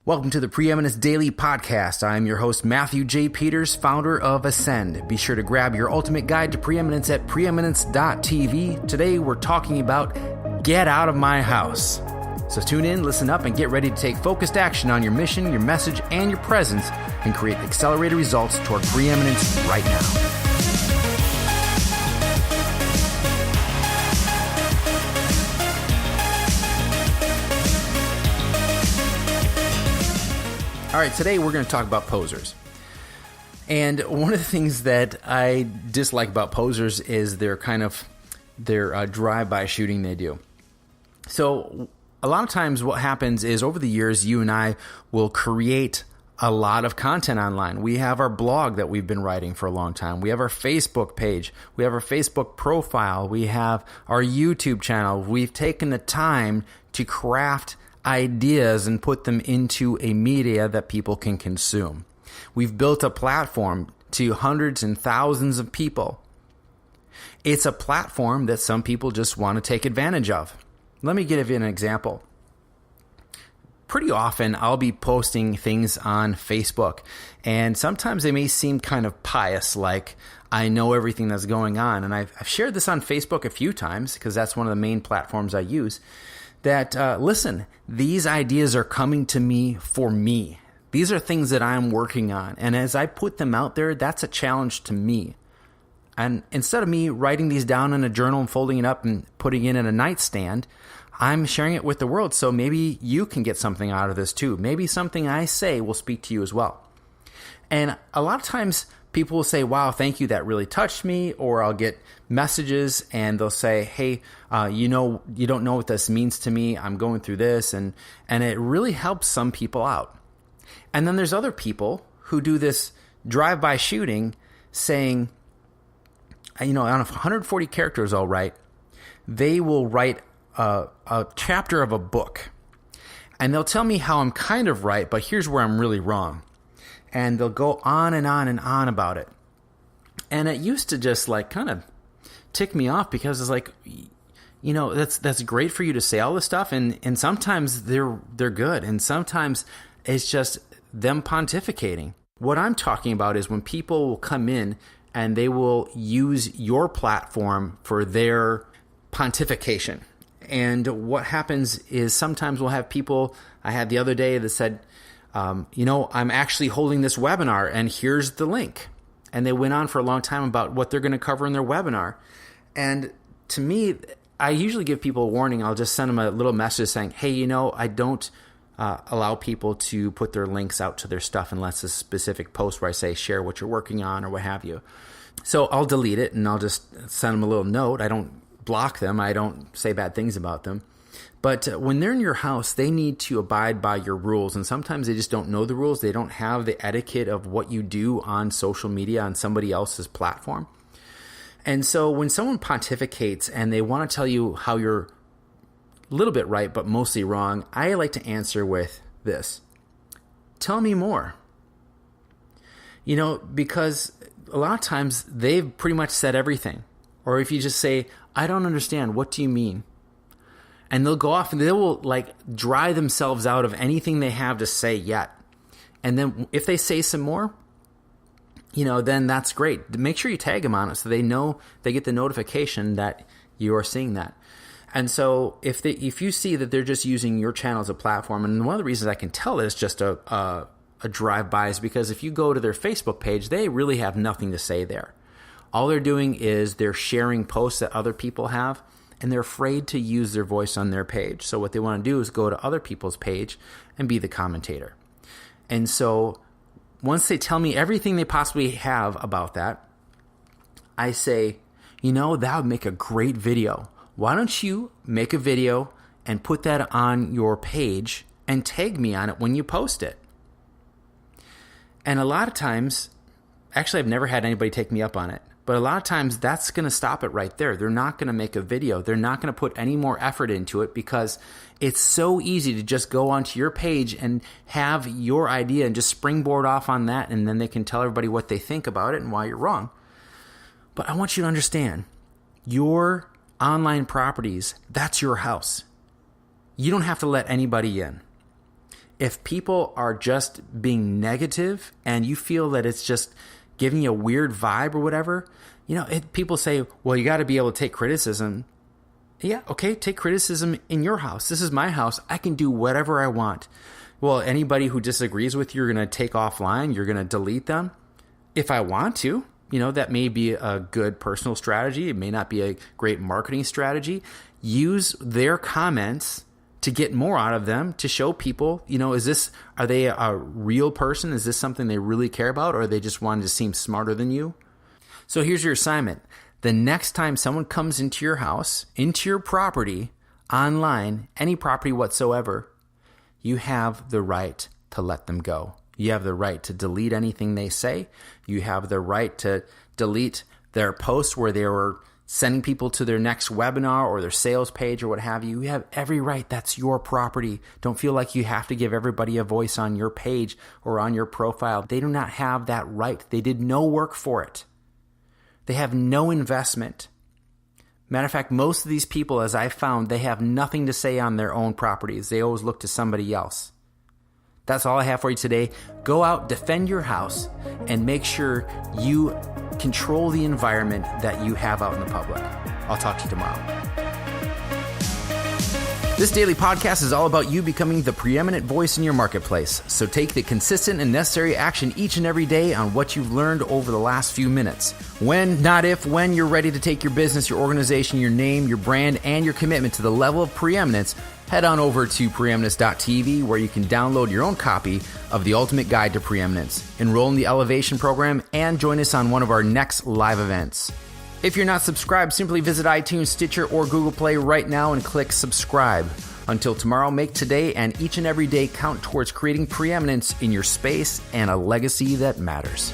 Welcome to the Preeminence Daily Podcast. I am your host, Matthew J. Peters, founder of Ascend. Be sure to grab your ultimate guide to preeminence at preeminence.tv. Today, we're talking about Get Out of My House. So tune in, listen up, and get ready to take focused action on your mission, your message, and your presence, and create accelerated results toward preeminence right now. All right, today we're going to talk about posers. And one of the things that I dislike about posers is their drive-by shooting they do. So a lot of times what happens is over the years, you and I will create a lot of content online. We have our blog that we've been writing for a long time. We have our Facebook page. We have our Facebook profile. We have our YouTube channel. We've taken the time to craft ideas and put them into a media that people can consume. We've built a platform to hundreds and thousands of people. It's a platform that some people just want to take advantage of. Let me give you an example. Pretty often I'll be posting things on Facebook, and sometimes they may seem kind of pious, like I know everything that's going on. And I've shared this on Facebook a few times because that's one of the main platforms I use. That, listen, these ideas are coming to me for me. These are things that I'm working on. And as I put them out there, that's a challenge to me. And instead of me writing these down in a journal and folding it up and putting it in a nightstand, I'm sharing it with the world. So maybe you can get something out of this too. Maybe something I say will speak to you as well. And a lot of times people will say, wow, thank you, that really touched me. Or I'll get messages and they'll say, hey, you don't know what this means to me. I'm going through this. And it really helps some people out. And then there's other people who do this drive-by shooting saying, on 140 characters I'll write, they will write a chapter of a book. And they'll tell me how I'm kind of right, but here's where I'm really wrong. And they'll go on and on and on about it. And it used to just kind of tick me off because it's like, that's great for you to say all this stuff. And sometimes they're good. And sometimes it's just them pontificating. What I'm talking about is when people will come in and they will use your platform for their pontification. And what happens is sometimes we'll have people, I had the other day that said, I'm actually holding this webinar and here's the link. And they went on for a long time about what they're going to cover in their webinar. And to me, I usually give people a warning. I'll just send them a little message saying, hey, I don't allow people to put their links out to their stuff unless it's a specific post where I say share what you're working on or what have you. So I'll delete it and I'll just send them a little note. I don't block them. I don't say bad things about them. But when they're in your house, they need to abide by your rules. And sometimes they just don't know the rules. They don't have the etiquette of what you do on social media on somebody else's platform. And so when someone pontificates and they want to tell you how you're a little bit right, but mostly wrong, I like to answer with this. Tell me more. Because a lot of times they've pretty much said everything. Or if you just say, I don't understand, what do you mean? And they'll go off and they will dry themselves out of anything they have to say yet. And then if they say some more, then that's great. Make sure you tag them on it so they know, they get the notification that you are seeing that. And so if you see that they're just using your channel as a platform, and one of the reasons I can tell that it's just a drive-by is because if you go to their Facebook page, they really have nothing to say there. All they're doing is they're sharing posts that other people have, and they're afraid to use their voice on their page. So what they want to do is go to other people's page and be the commentator. And so once they tell me everything they possibly have about that, I say, that would make a great video. Why don't you make a video and put that on your page and tag me on it when you post it? And a lot of times, actually I've never had anybody take me up on it. But a lot of times that's going to stop it right there. They're not going to make a video. They're not going to put any more effort into it because it's so easy to just go onto your page and have your idea and just springboard off on that, and then they can tell everybody what they think about it and why you're wrong. But I want you to understand, your online properties, that's your house. You don't have to let anybody in. if people are just being negative and you feel that it's just giving you a weird vibe or whatever, people say, well, you got to be able to take criticism. Yeah, okay, take criticism in your house. This is my house. I can do whatever I want. Well, anybody who disagrees with you, you're going to take offline. You're going to delete them. If I want to, that may be a good personal strategy. It may not be a great marketing strategy. Use their comments to get more out of them, to show people, are they a real person? Is this something they really care about? Or are they just wanting to seem smarter than you? So here's your assignment. The next time someone comes into your house, into your property, online, any property whatsoever, you have the right to let them go. You have the right to delete anything they say. You have the right to delete their posts where they were sending people to their next webinar or their sales page or what have you. You have every right. That's your property. Don't feel like you have to give everybody a voice on your page or on your profile. They do not have that right. They did no work for it. They have no investment. Matter of fact, most of these people, as I found, they have nothing to say on their own properties. They always look to somebody else. That's all I have for you today. Go out, defend your house, and make sure you control the environment that you have out in the public. I'll talk to you tomorrow. This daily podcast is all about you becoming the preeminent voice in your marketplace. So take the consistent and necessary action each and every day on what you've learned over the last few minutes. When, not if, when you're ready to take your business, your organization, your name, your brand, and your commitment to the level of preeminence, head on over to preeminence.tv where you can download your own copy of the Ultimate Guide to Preeminence, enroll in the Elevation program, and join us on one of our next live events. If you're not subscribed, simply visit iTunes, Stitcher, or Google Play right now and click subscribe. Until tomorrow, make today and each and every day count towards creating preeminence in your space and a legacy that matters.